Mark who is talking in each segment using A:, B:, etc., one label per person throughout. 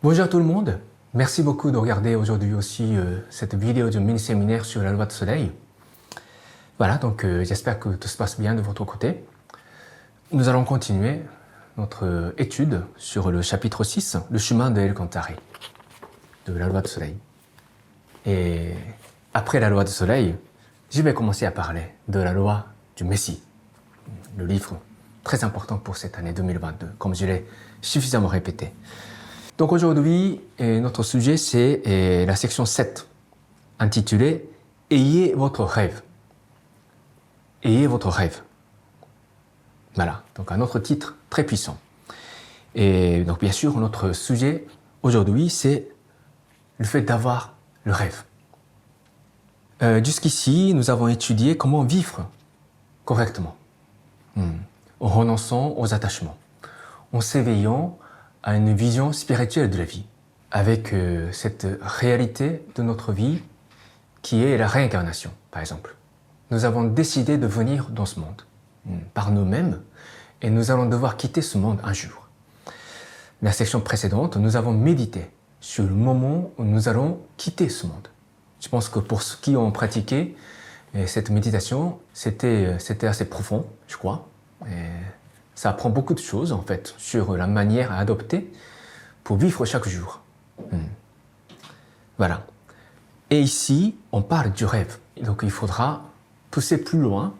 A: Bonjour tout le monde, merci beaucoup de regarder aujourd'hui aussi cette vidéo du mini-séminaire sur la loi de soleil. Voilà, donc j'espère que tout se passe bien de votre côté. Nous allons continuer notre étude sur le chapitre 6, le chemin de El Cantare, de la loi de soleil. Et après la loi de soleil, je vais commencer à parler de la loi du Messie, le livre très important pour cette année 2022, comme je l'ai suffisamment répété. Donc aujourd'hui, notre sujet c'est la section 7, intitulée « Ayez votre rêve ». Ayez votre rêve. Voilà, donc un autre titre très puissant. Et donc bien sûr, notre sujet aujourd'hui c'est le fait d'avoir le rêve. Jusqu'ici, nous avons étudié comment vivre correctement, en renonçant aux attachements, en s'éveillant à une vision spirituelle de la vie, avec cette réalité de notre vie qui est la réincarnation, par exemple. Nous avons décidé de venir dans ce monde, par nous-mêmes, et nous allons devoir quitter ce monde un jour. La section précédente, nous avons médité sur le moment où nous allons quitter ce monde. Je pense que pour ceux qui ont pratiqué cette méditation, c'était assez profond, je crois. Et ça apprend beaucoup de choses, en fait, sur la manière à adopter pour vivre chaque jour. Voilà. Et ici, on parle du rêve. Donc, il faudra pousser plus loin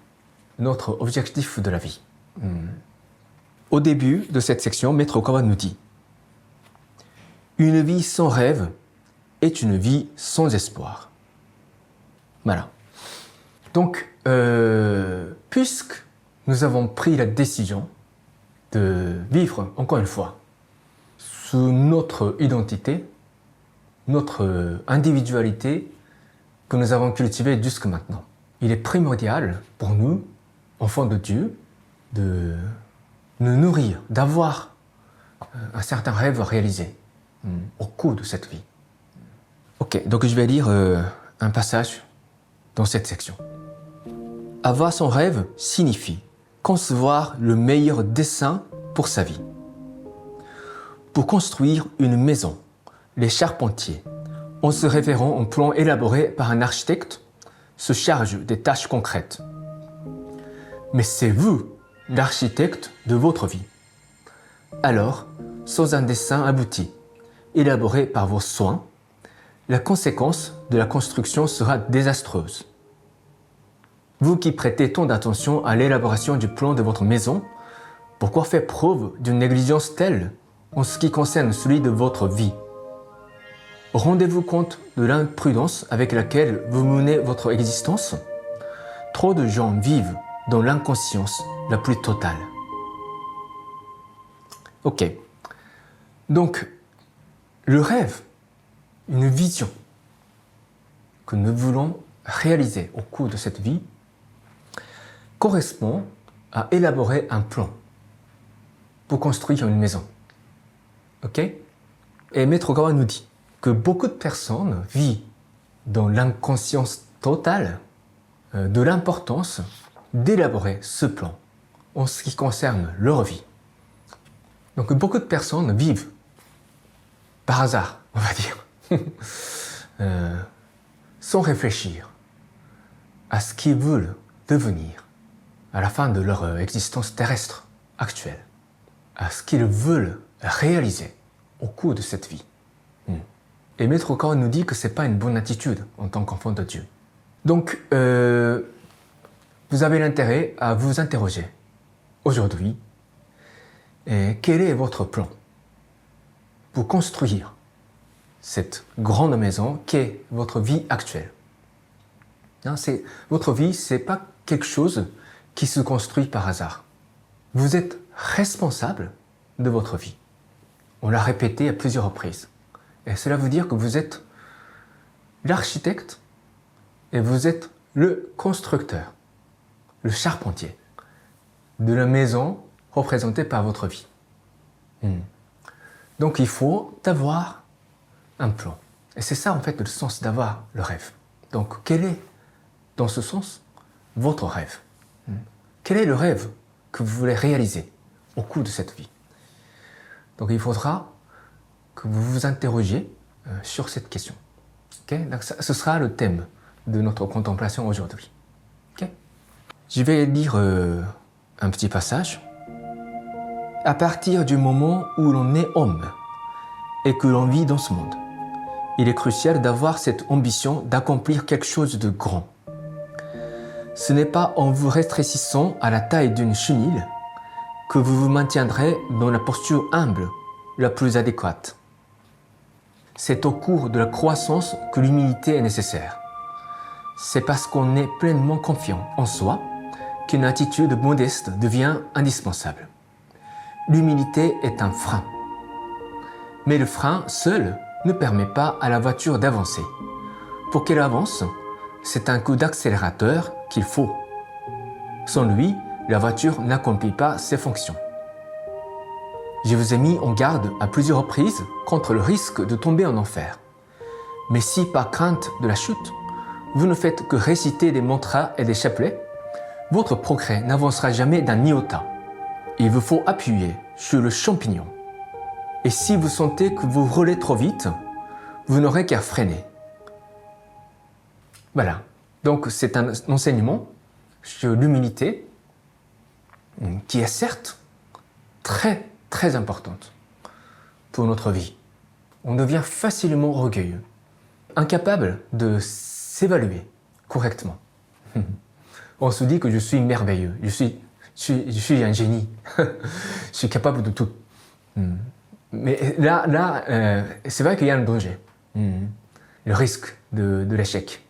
A: notre objectif de la vie. Au début de cette section, Maître Okawa nous dit « Une vie sans rêve est une vie sans espoir. » Voilà. Donc, puisque nous avons pris la décision de vivre, encore une fois, sous notre identité, notre individualité que nous avons cultivée jusque maintenant. Il est primordial pour nous, enfants de Dieu, de nous nourrir, d'avoir un certain rêve réalisé au cours de cette vie. Ok, donc je vais lire un passage dans cette section. Avoir son rêve signifie concevoir le meilleur dessein pour sa vie. Pour construire une maison, les charpentiers, en se référant au plan élaboré par un architecte, se chargent des tâches concrètes. Mais c'est vous, l'architecte de votre vie. Alors, sans un dessin abouti, élaboré par vos soins, la conséquence de la construction sera désastreuse. Vous qui prêtez tant d'attention à l'élaboration du plan de votre maison, pourquoi faire preuve d'une négligence telle en ce qui concerne celui de votre vie? Rendez-vous compte de l'imprudence avec laquelle vous menez votre existence? Trop de gens vivent dans l'inconscience la plus totale. Ok. Donc, le rêve, une vision que nous voulons réaliser au cours de cette vie, correspond à élaborer un plan pour construire une maison. Ok? Et Maître Okawa nous dit que beaucoup de personnes vivent dans l'inconscience totale de l'importance d'élaborer ce plan en ce qui concerne leur vie. Donc beaucoup de personnes vivent par hasard, on va dire, sans réfléchir à ce qu'ils veulent devenir à la fin de leur existence terrestre actuelle, à ce qu'ils veulent réaliser au cours de cette vie. Et Maître Okawa nous dit que ce n'est pas une bonne attitude en tant qu'enfant de Dieu. Donc, vous avez l'intérêt à vous interroger aujourd'hui, quel est votre plan pour construire cette grande maison qu'est votre vie actuelle? Votre vie, ce n'est pas quelque chose qui se construit par hasard. Vous êtes responsable de votre vie. On l'a répété à plusieurs reprises. Et cela veut dire que vous êtes l'architecte et vous êtes le constructeur, le charpentier de la maison représentée par votre vie. Donc il faut avoir un plan. Et c'est ça en fait le sens d'avoir le rêve. Donc quel est, dans ce sens, votre rêve? Quel est le rêve que vous voulez réaliser au cours de cette vie? Donc il faudra que vous vous interrogiez sur cette question. Okay? Donc, ce sera le thème de notre contemplation aujourd'hui. Okay? Je vais lire un petit passage. À partir du moment où l'on est homme et que l'on vit dans ce monde, il est crucial d'avoir cette ambition d'accomplir quelque chose de grand. Ce n'est pas en vous rétrécissant à la taille d'une chenille que vous vous maintiendrez dans la posture humble la plus adéquate. C'est au cours de la croissance que l'humilité est nécessaire. C'est parce qu'on est pleinement confiant en soi qu'une attitude modeste devient indispensable. L'humilité est un frein. Mais le frein seul ne permet pas à la voiture d'avancer. Pour qu'elle avance, c'est un coup d'accélérateur qu'il faut. Sans lui, la voiture n'accomplit pas ses fonctions. Je vous ai mis en garde à plusieurs reprises contre le risque de tomber en enfer. Mais si par crainte de la chute, vous ne faites que réciter des mantras et des chapelets, votre progrès n'avancera jamais d'un iota. Il vous faut appuyer sur le champignon. Et si vous sentez que vous roulez trop vite, vous n'aurez qu'à freiner. Voilà. Donc c'est un enseignement sur l'humilité qui est certes très très importante pour notre vie. On devient facilement orgueilleux, incapable de s'évaluer correctement. On se dit que je suis merveilleux, je suis un génie, je suis capable de tout. Mais là, c'est vrai qu'il y a un danger, le risque de l'échec.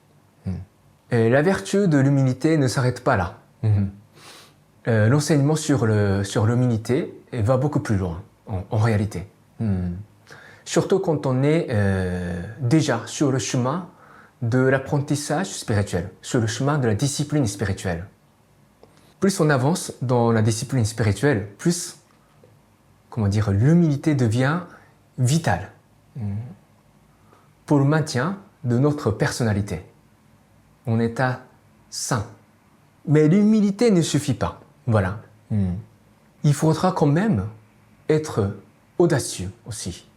A: Et la vertu de l'humilité ne s'arrête pas là. L'enseignement sur l'humilité va beaucoup plus loin, en réalité. Surtout quand on est déjà sur le chemin de l'apprentissage spirituel, sur le chemin de la discipline spirituelle. Plus on avance dans la discipline spirituelle, plus, l'humilité devient vitale pour le maintien de notre personnalité en état sain. Mais l'humilité ne suffit pas. Voilà. Il faudra quand même être audacieux aussi.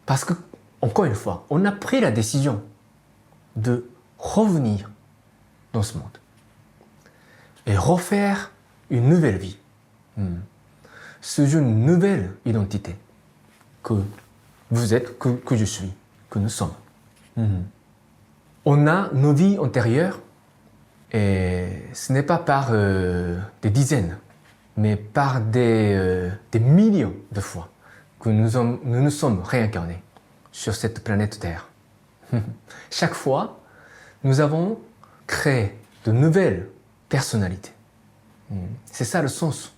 A: Parce que, encore une fois, on a pris la décision de revenir dans ce monde et refaire une nouvelle vie. C'est une nouvelle identité que vous êtes, que je suis, que nous sommes. On a nos vies antérieures et ce n'est pas par des dizaines, mais par des millions de fois que nous nous sommes réincarnés sur cette planète Terre. Chaque fois, nous avons créé de nouvelles personnalités. C'est ça le sens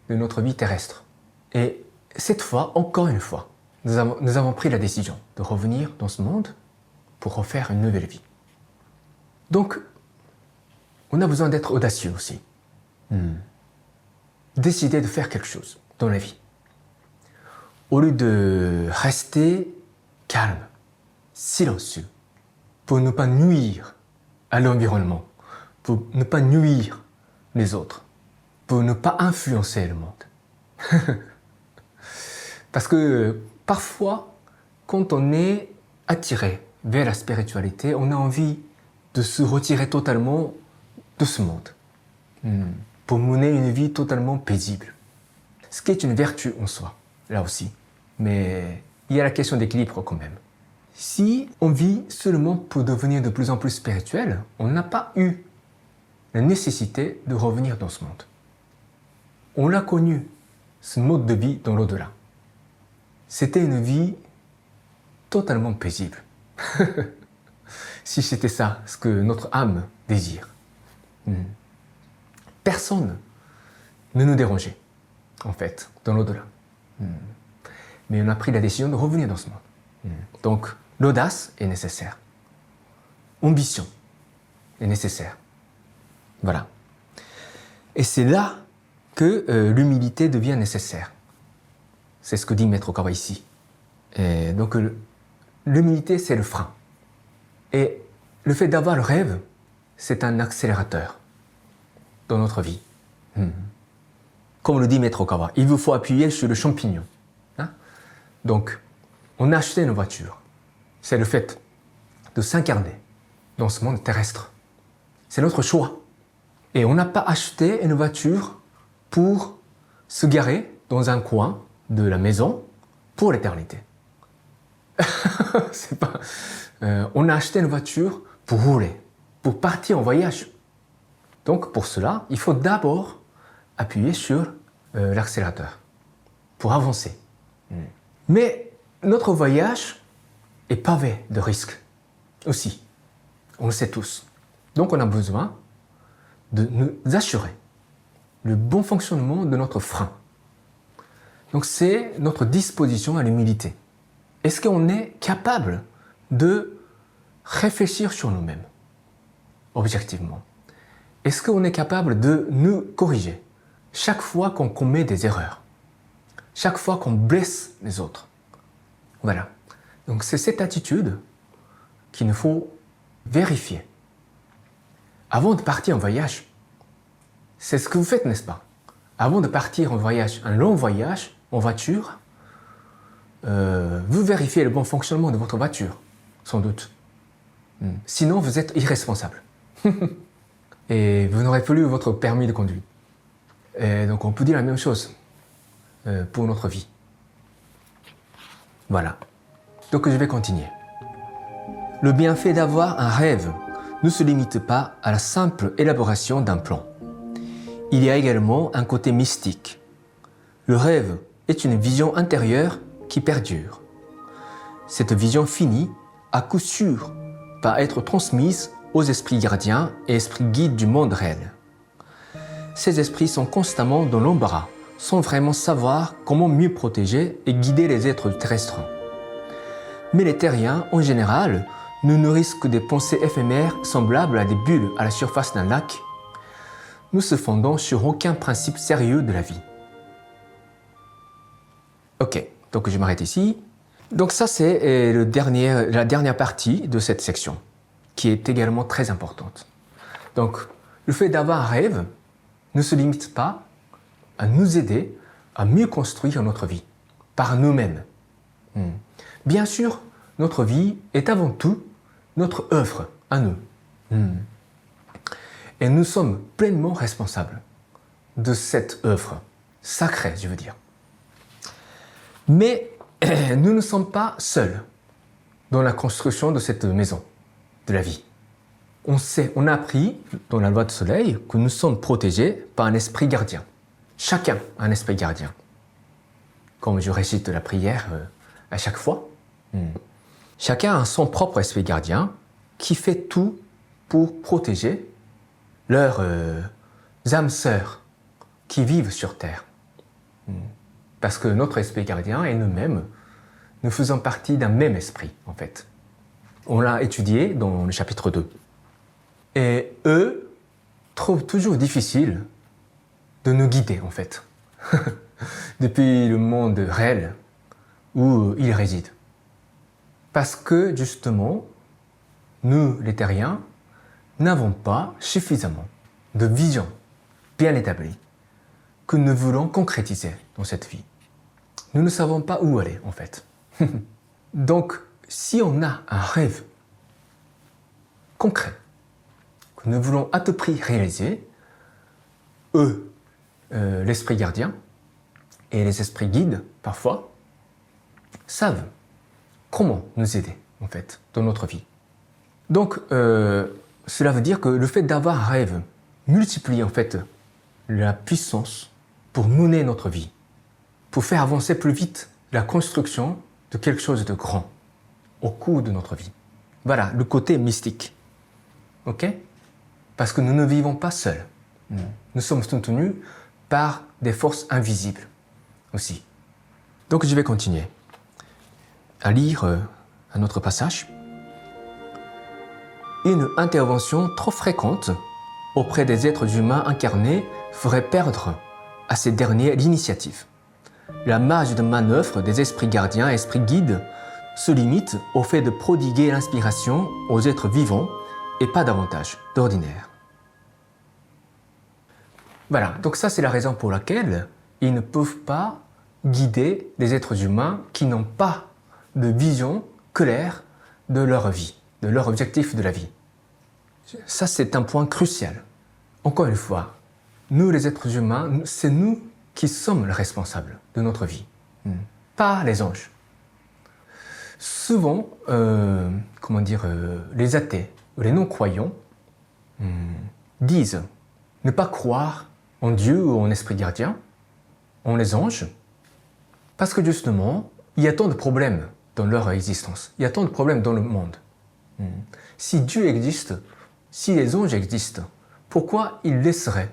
A: de notre vie terrestre. Et cette fois, encore une fois, nous avons pris la décision de revenir dans ce monde pour refaire une nouvelle vie. Donc, on a besoin d'être audacieux aussi. Décider de faire quelque chose dans la vie. Au lieu de rester calme, silencieux, pour ne pas nuire à l'environnement, pour ne pas nuire les autres, pour ne pas influencer le monde. Parce que parfois, quand on est attiré vers la spiritualité, on a envie de se retirer totalement de ce monde, pour mener une vie totalement paisible. Ce qui est une vertu en soi, là aussi. Mais il y a la question d'équilibre quand même. Si on vit seulement pour devenir de plus en plus spirituel, on n'a pas eu la nécessité de revenir dans ce monde. On a connu ce mode de vie dans l'au-delà. C'était une vie totalement paisible. Si c'était ça, ce que notre âme désire. Personne ne nous dérangeait, en fait, dans l'au-delà. Mais on a pris la décision de revenir dans ce monde. Donc, l'audace est nécessaire. Ambition est nécessaire. Voilà. Et c'est là que l'humilité devient nécessaire. C'est ce que dit Maître Okawa ici. Et donc, l'humilité, c'est le frein. Et le fait d'avoir le rêve, c'est un accélérateur dans notre vie. Comme le dit Maître Okawa, il vous faut appuyer sur le champignon. Donc, on a acheté une voiture. C'est le fait de s'incarner dans ce monde terrestre. C'est notre choix. Et on n'a pas acheté une voiture pour se garer dans un coin de la maison pour l'éternité. C'est pas... on a acheté une voiture pour rouler, pour partir en voyage. Donc pour cela, il faut d'abord appuyer sur l'accélérateur pour avancer. Mais notre voyage est pavé de risques aussi. On le sait tous. Donc on a besoin de nous assurer le bon fonctionnement de notre frein. Donc c'est notre disposition à l'humilité. Est-ce qu'on est capable de réfléchir sur nous-mêmes, objectivement? Est-ce qu'on est capable de nous corriger chaque fois qu'on commet des erreurs, chaque fois qu'on blesse les autres? Voilà. Donc c'est cette attitude qu'il nous faut vérifier. Avant de partir en voyage, c'est ce que vous faites, n'est-ce pas? Avant de partir en voyage, un long voyage en voiture, vous vérifiez le bon fonctionnement de votre voiture, sans doute. Sinon, vous êtes irresponsable. Et vous n'aurez plus votre permis de conduire. Et donc, on peut dire la même chose pour notre vie. Voilà. Donc, je vais continuer. Le bienfait d'avoir un rêve ne se limite pas à la simple élaboration d'un plan. Il y a également un côté mystique. Le rêve est une vision intérieure qui perdure. Cette vision finit, à coup sûr, par être transmise aux esprits gardiens et esprits guides du monde réel. Ces esprits sont constamment dans l'embarras, sans vraiment savoir comment mieux protéger et guider les êtres terrestres. Mais les terriens, en général, ne nourrissent que des pensées éphémères semblables à des bulles à la surface d'un lac, ne se fondant sur aucun principe sérieux de la vie. Ok, donc je m'arrête ici. Donc ça c'est la dernière partie de cette section, qui est également très importante. Donc le fait d'avoir un rêve ne se limite pas à nous aider à mieux construire notre vie, par nous-mêmes. Bien sûr, notre vie est avant tout notre œuvre à nous. Et nous sommes pleinement responsables de cette œuvre, sacrée, je veux dire. Mais nous ne sommes pas seuls dans la construction de cette maison, de la vie. On a appris dans la loi du soleil que nous sommes protégés par un esprit gardien. Chacun a un esprit gardien. Comme je récite la prière à chaque fois. Chacun a son propre esprit gardien qui fait tout pour protéger leurs âmes sœurs qui vivent sur Terre. Parce que notre esprit gardien et nous-mêmes, nous faisons partie d'un même esprit, en fait. On l'a étudié dans le chapitre 2. Et eux trouvent toujours difficile de nous guider, en fait, depuis le monde réel où ils résident. Parce que, justement, nous, les terriens, n'avons pas suffisamment de vision bien établie que nous voulons concrétiser dans cette vie. Nous ne savons pas où aller, en fait. Donc, si on a un rêve concret que nous voulons à tout prix réaliser, l'esprit gardien et les esprits guides, parfois, savent comment nous aider, en fait, dans notre vie. Donc, cela veut dire que le fait d'avoir un rêve multiplie, en fait, la puissance pour mener notre vie, pour faire avancer plus vite la construction de quelque chose de grand au cours de notre vie. Voilà, le côté mystique. Ok? Parce que nous ne vivons pas seuls. Nous sommes soutenus par des forces invisibles aussi. Donc je vais continuer à lire un autre passage. Une intervention trop fréquente auprès des êtres humains incarnés ferait perdre à ces derniers l'initiative. La marge de manœuvre des esprits gardiens et esprits guides se limite au fait de prodiguer l'inspiration aux êtres vivants et pas davantage d'ordinaire. Voilà, donc ça c'est la raison pour laquelle ils ne peuvent pas guider des êtres humains qui n'ont pas de vision claire de leur vie, de leur objectif de la vie. Ça, c'est un point crucial. Encore une fois, nous les êtres humains, c'est nous qui sommes les responsables de notre vie, pas les anges. Souvent, les athées ou les non-croyants disent ne pas croire en Dieu ou en esprit gardien, en les anges, parce que justement, il y a tant de problèmes dans leur existence, il y a tant de problèmes dans le monde. Si Dieu existe, si les anges existent, pourquoi ils laisseraient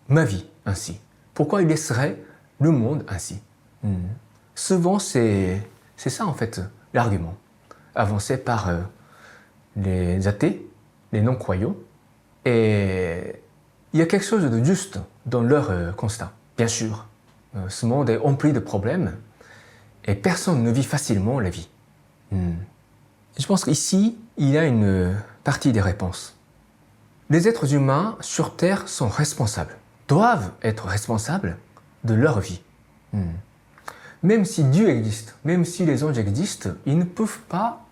A: ma vie ainsi? Pourquoi ils laisseraient le monde ainsi? Souvent, c'est ça en fait l'argument avancé par les athées, les non-croyants, et il y a quelque chose de juste dans leur constat. Bien sûr, ce monde est rempli de problèmes et personne ne vit facilement la vie. Je pense qu'ici, il y a une partie des réponses. Les êtres humains sur Terre sont responsables, doivent être responsables de leur vie. Même si Dieu existe, même si les anges existent, ils ne peuvent pas,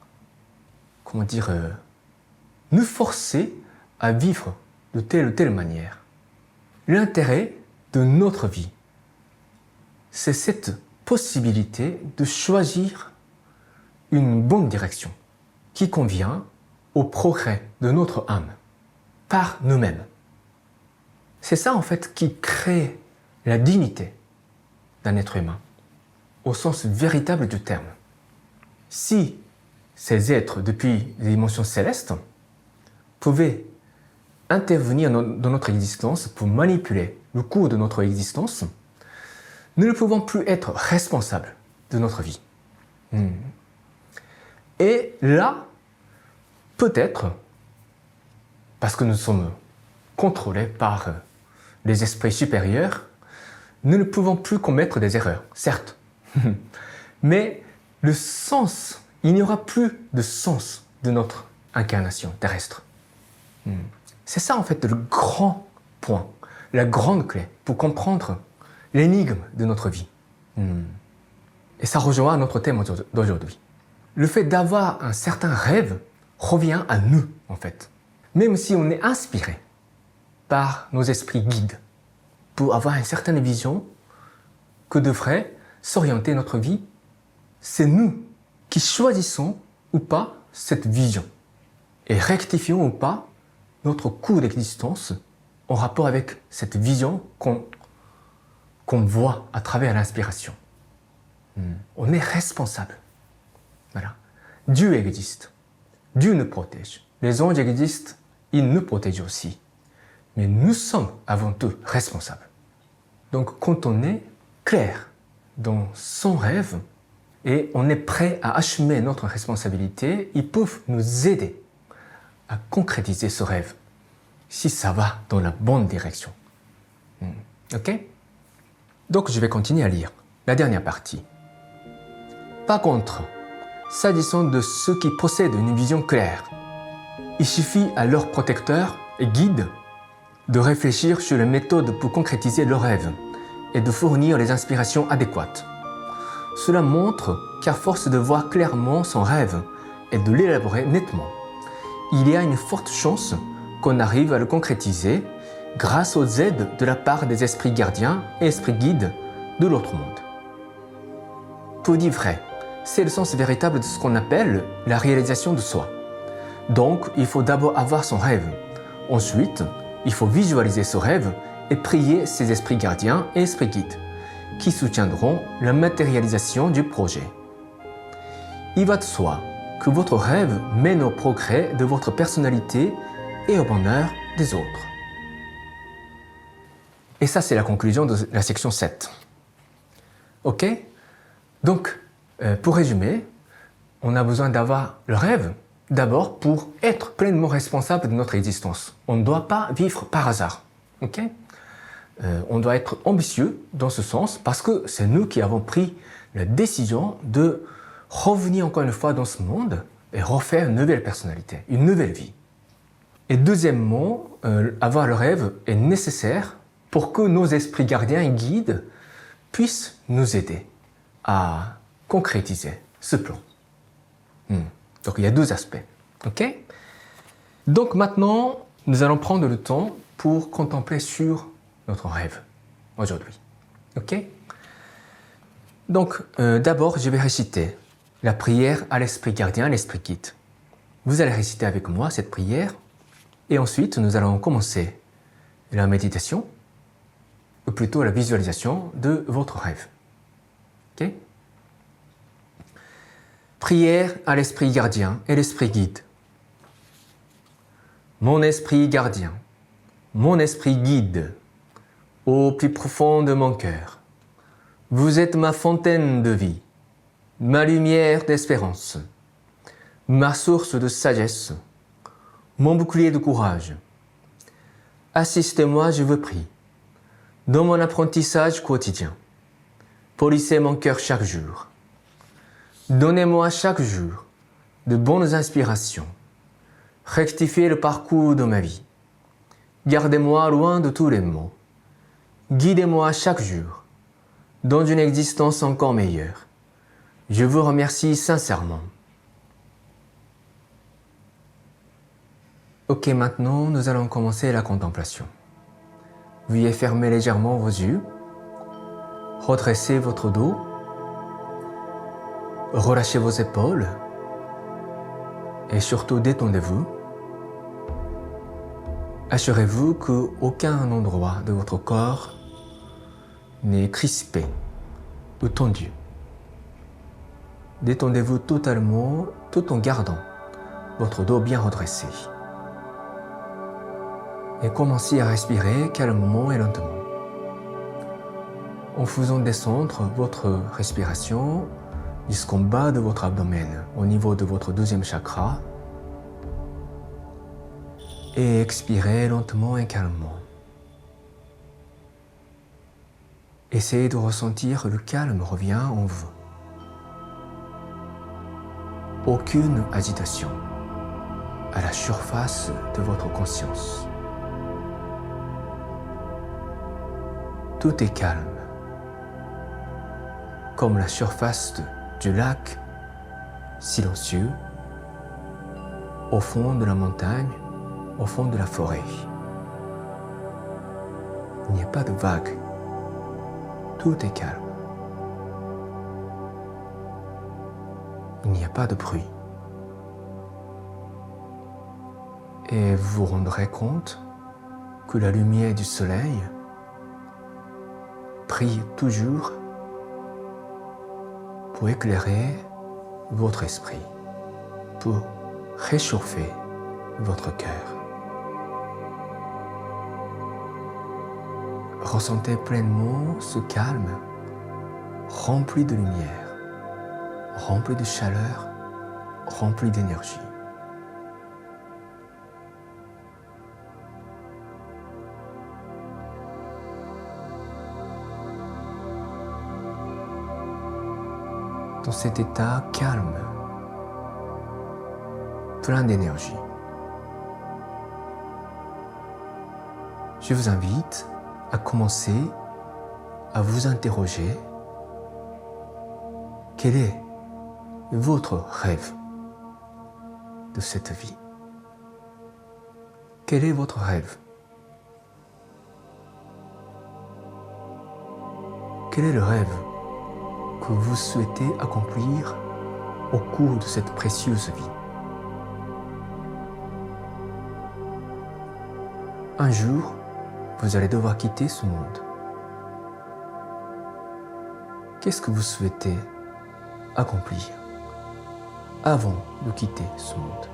A: nous forcer à vivre de telle ou telle manière. L'intérêt de notre vie, c'est cette possibilité de choisir une bonne direction qui convient au progrès de notre âme, par nous-mêmes. C'est ça en fait qui crée la dignité d'un être humain, au sens véritable du terme. Si ces êtres, depuis les dimensions célestes, pouvaient intervenir dans notre existence pour manipuler le cours de notre existence, nous ne pouvons plus être responsables de notre vie. Et là, peut-être, parce que nous sommes contrôlés par les esprits supérieurs, nous ne pouvons plus commettre des erreurs, certes. Mais le sens, il n'y aura plus de sens de notre incarnation terrestre. C'est ça en fait le grand point, la grande clé pour comprendre l'énigme de notre vie. Et ça rejoint notre thème d'aujourd'hui. Le fait d'avoir un certain rêve revient à nous en fait. Même si on est inspiré par nos esprits guides pour avoir une certaine vision que devrait s'orienter notre vie, c'est nous qui choisissons ou pas cette vision et rectifions ou pas notre cours d'existence en rapport avec cette vision qu'on voit à travers l'inspiration. On est responsable. Voilà. Dieu existe. Dieu nous protège. Les anges existent, ils nous protègent aussi. Mais nous sommes avant tout responsables. Donc quand on est clair dans son rêve et on est prêt à assumer notre responsabilité, ils peuvent nous aider à concrétiser ce rêve si ça va dans la bonne direction. Ok? Donc je vais continuer à lire la dernière partie. Par contre, s'agissant de ceux qui possèdent une vision claire, il suffit à leurs protecteurs et guides de réfléchir sur les méthodes pour concrétiser leurs rêves et de fournir les inspirations adéquates. Cela montre qu'à force de voir clairement son rêve et de l'élaborer nettement, il y a une forte chance qu'on arrive à le concrétiser grâce aux aides de la part des esprits gardiens et esprits guides de l'autre monde. Pour dire vrai, c'est le sens véritable de ce qu'on appelle la réalisation de soi. Donc, il faut d'abord avoir son rêve. Ensuite, il faut visualiser ce rêve et prier ses esprits gardiens et esprits guides, qui soutiendront la matérialisation du projet. Il va de soi que votre rêve mène au progrès de votre personnalité et au bonheur des autres. Et ça, c'est la conclusion de la section 7. Ok? Donc, pour résumer, on a besoin d'avoir le rêve, d'abord pour être pleinement responsable de notre existence. On ne doit pas vivre par hasard. Ok? On doit être ambitieux dans ce sens parce que c'est nous qui avons pris la décision de revenir encore une fois dans ce monde et refaire une nouvelle personnalité, une nouvelle vie. Et deuxièmement, avoir le rêve est nécessaire pour que nos esprits gardiens et guides puissent nous aider à concrétiser ce plan. Donc il y a deux aspects. Ok? Donc maintenant, nous allons prendre le temps pour contempler sur notre rêve aujourd'hui. Ok? Donc d'abord, je vais réciter la prière à l'esprit gardien, à l'esprit guide. Vous allez réciter avec moi cette prière et ensuite nous allons commencer la méditation, ou plutôt la visualisation de votre rêve. Ok? Prière à l'esprit gardien et l'esprit guide. Mon esprit gardien, mon esprit guide, au plus profond de mon cœur, vous êtes ma fontaine de vie, ma lumière d'espérance, ma source de sagesse, mon bouclier de courage. Assistez-moi, je vous prie, dans mon apprentissage quotidien. Polissez mon cœur chaque jour. Donnez-moi chaque jour de bonnes inspirations. Rectifiez le parcours de ma vie. Gardez-moi loin de tous les maux. Guidez-moi chaque jour dans une existence encore meilleure. Je vous remercie sincèrement. Ok, maintenant nous allons commencer la contemplation. Veuillez fermer légèrement vos yeux, redressez votre dos, relâchez vos épaules et surtout détendez-vous. Assurez-vous qu'aucun endroit de votre corps n'est crispé ou tendu. Détendez-vous totalement tout en gardant votre dos bien redressé. Et commencez à respirer calmement et lentement. En faisant descendre votre respiration jusqu'en bas de votre abdomen, au niveau de votre deuxième chakra. Et expirez lentement et calmement. Essayez de ressentir le calme revient en vous. Aucune agitation à la surface de votre conscience. Tout est calme, comme la surface du lac silencieux, au fond de la montagne, au fond de la forêt. Il n'y a pas de vagues, tout est calme. Il n'y a pas de bruit. Et vous vous rendrez compte que la lumière du soleil brille toujours pour éclairer votre esprit, pour réchauffer votre cœur. Ressentez pleinement ce calme rempli de lumière, rempli de chaleur, rempli d'énergie. Dans cet état calme, plein d'énergie, je vous invite à commencer à vous interroger quel est votre rêve de cette vie. Quel est votre rêve? Quel est le rêve que vous souhaitez accomplir au cours de cette précieuse vie? Un jour, vous allez devoir quitter ce monde. Qu'est-ce que vous souhaitez accomplir avant de quitter ce monde?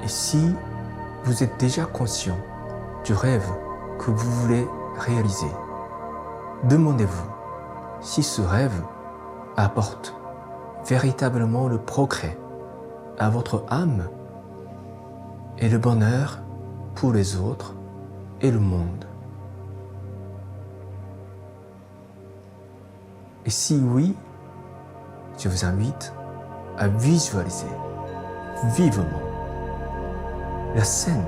A: Et si vous êtes déjà conscient du rêve que vous voulez réaliser, demandez-vous si ce rêve apporte véritablement le progrès à votre âme et le bonheur pour les autres et le monde. Et si oui, je vous invite à visualiser vivement la scène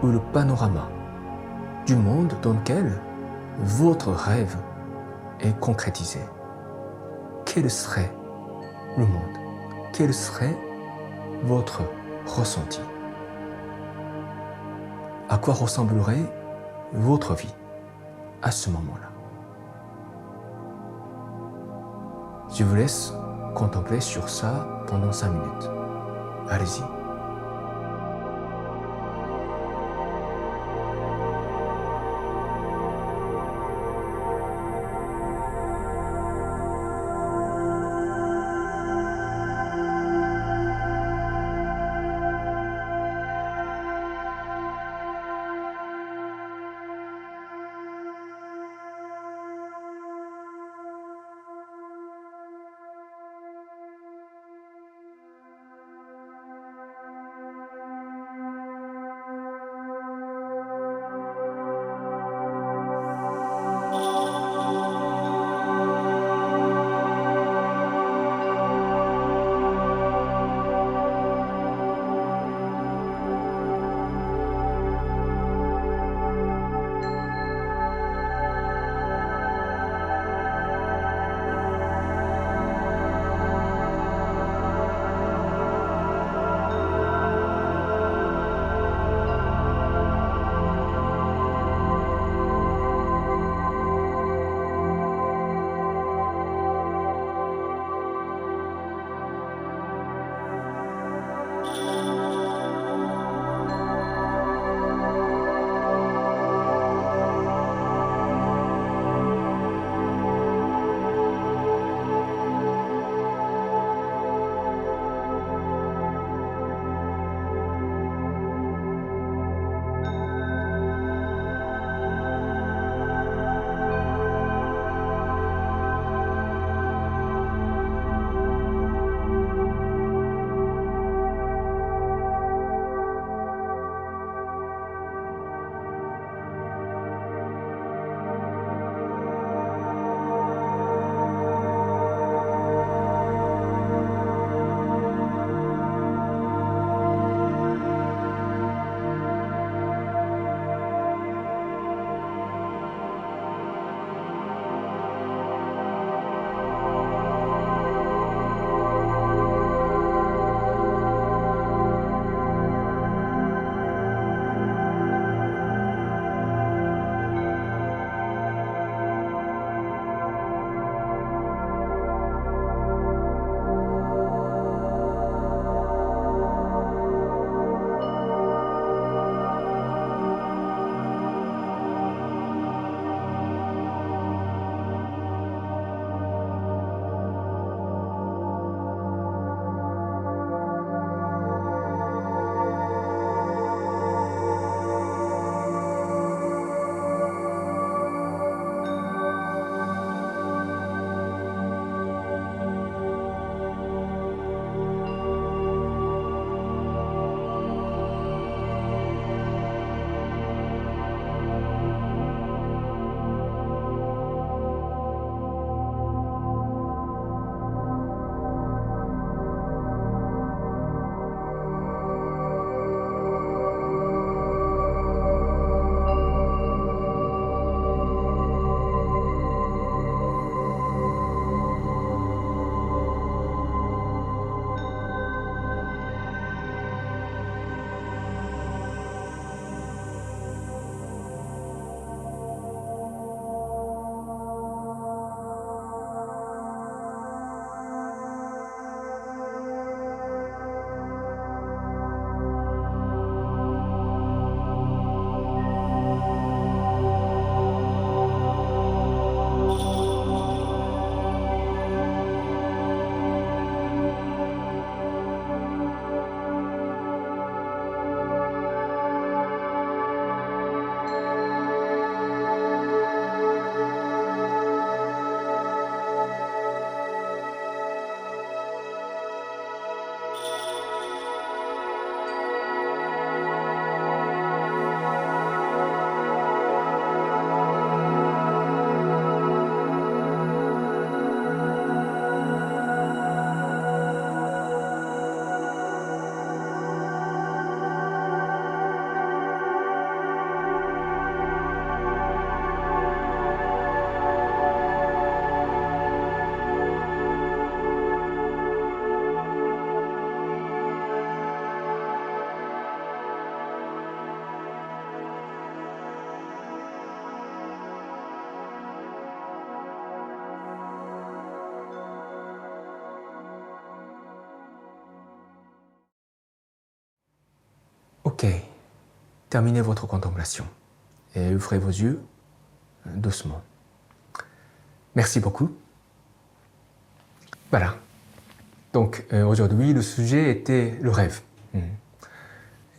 A: ou le panorama du monde dans lequel votre rêve est concrétisé, quel serait le monde? Quel serait votre ressenti? À quoi ressemblerait votre vie à ce moment-là? Je vous laisse contempler sur ça pendant 5 minutes. Allez-y. Ok, terminez votre contemplation et ouvrez vos yeux doucement. Merci beaucoup. Voilà. Donc aujourd'hui, le sujet était le rêve.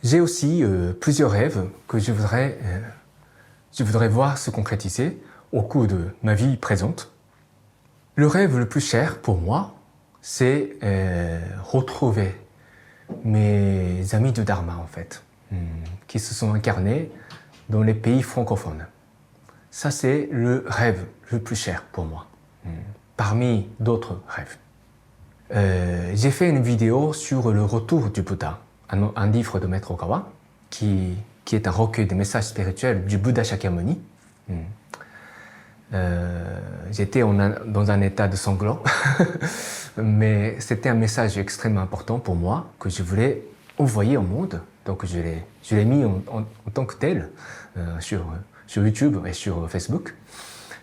A: J'ai aussi plusieurs rêves que je voudrais voir se concrétiser au cours de ma vie présente. Le rêve le plus cher pour moi, c'est retrouver mes amis de Dharma en fait, qui se sont incarnés dans les pays francophones. Ça c'est le rêve le plus cher pour moi, parmi d'autres rêves. J'ai fait une vidéo sur le retour du Bouddha, un livre de Maître Okawa, qui est un recueil de messages spirituels du Bouddha Shakyamuni. J'étais dans un état de sanglant, mais c'était un message extrêmement important pour moi que je voulais envoyer au monde. Donc je l'ai mis en tant que tel sur YouTube et sur Facebook.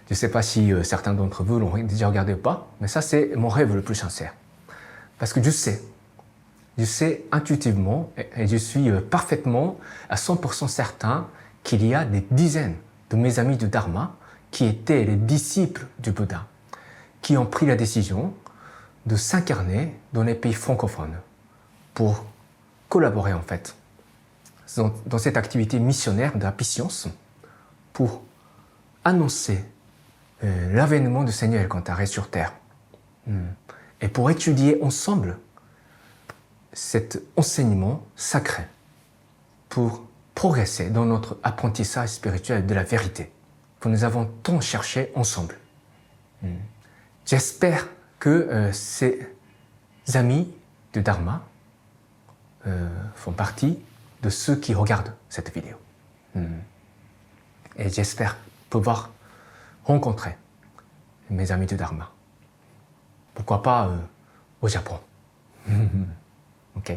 A: Je ne sais pas si certains d'entre vous l'ont déjà regardé ou pas, mais ça c'est mon rêve le plus sincère. Parce que je sais intuitivement et je suis parfaitement à 100% certain qu'il y a des dizaines de mes amis du Dharma qui étaient les disciples du Bouddha, qui ont pris la décision de s'incarner dans les pays francophones pour collaborer en fait dans cette activité missionnaire de la patience pour annoncer l'avènement du Seigneur Elkantaré sur terre et pour étudier ensemble cet enseignement sacré pour progresser dans notre apprentissage spirituel de la vérité que nous avons tant cherché ensemble. J'espère que ces amis du Dharma font partie de ceux qui regardent cette vidéo. Et j'espère pouvoir rencontrer mes amis du Dharma. Pourquoi pas au Japon. Ok.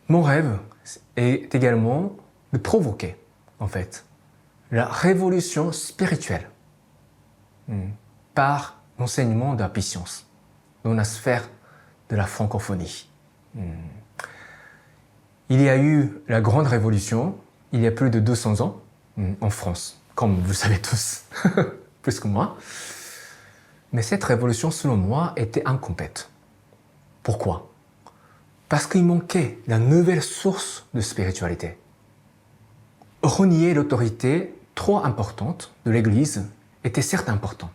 A: Mon rêve est également de provoquer, en fait, la révolution spirituelle par l'enseignement de la patience dans la sphère de la francophonie. Il y a eu la grande révolution il y a plus de 200 ans en France, comme vous le savez tous, plus que moi. Mais cette révolution, selon moi, était incomplète. Pourquoi ? Parce qu'il manquait la nouvelle source de spiritualité. Renier l'autorité trop importante de l'Église était certes important.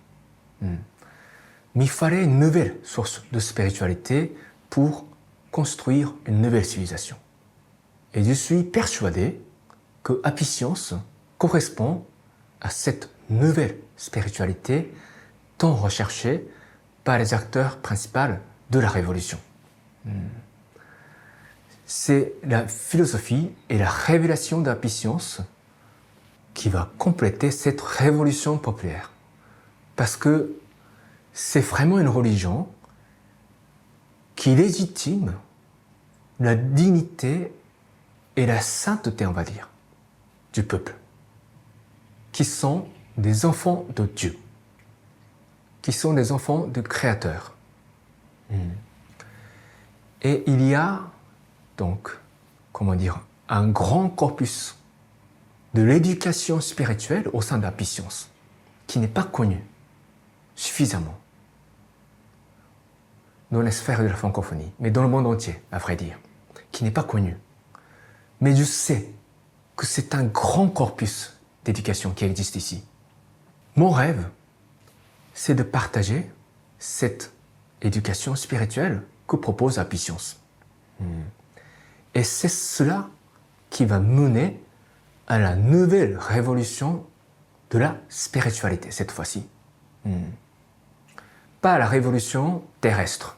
A: Mais il fallait une nouvelle source de spiritualité pour construire une nouvelle civilisation. Et je suis persuadé que Happy Science correspond à cette nouvelle spiritualité tant recherchée par les acteurs principaux de la révolution. C'est la philosophie et la révélation de Happy Science qui va compléter cette révolution populaire. Parce que c'est vraiment une religion qui légitime la dignité et la sainteté, on va dire, du peuple, qui sont des enfants de Dieu, qui sont des enfants du Créateur. Et il y a donc, un grand corpus de l'éducation spirituelle au sein de Happy Science, qui n'est pas connu suffisamment dans les sphères de la francophonie, mais dans le monde entier, à vrai dire, qui n'est pas connu. Mais je sais que c'est un grand corpus d'éducation qui existe ici. Mon rêve, c'est de partager cette éducation spirituelle que propose Happy Science. Et c'est cela qui va mener à la nouvelle révolution de la spiritualité, cette fois-ci. Pas la révolution terrestre.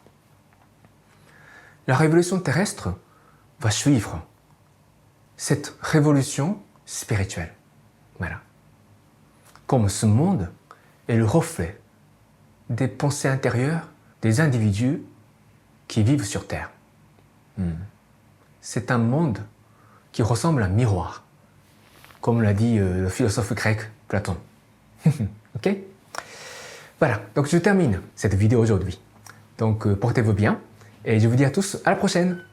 A: La révolution terrestre va suivre cette révolution spirituelle. Voilà. Comme ce monde est le reflet des pensées intérieures des individus qui vivent sur Terre. C'est un monde qui ressemble à un miroir, comme l'a dit le philosophe grec Platon. Ok ? Voilà, donc je termine cette vidéo aujourd'hui. Donc portez-vous bien et je vous dis à tous à la prochaine.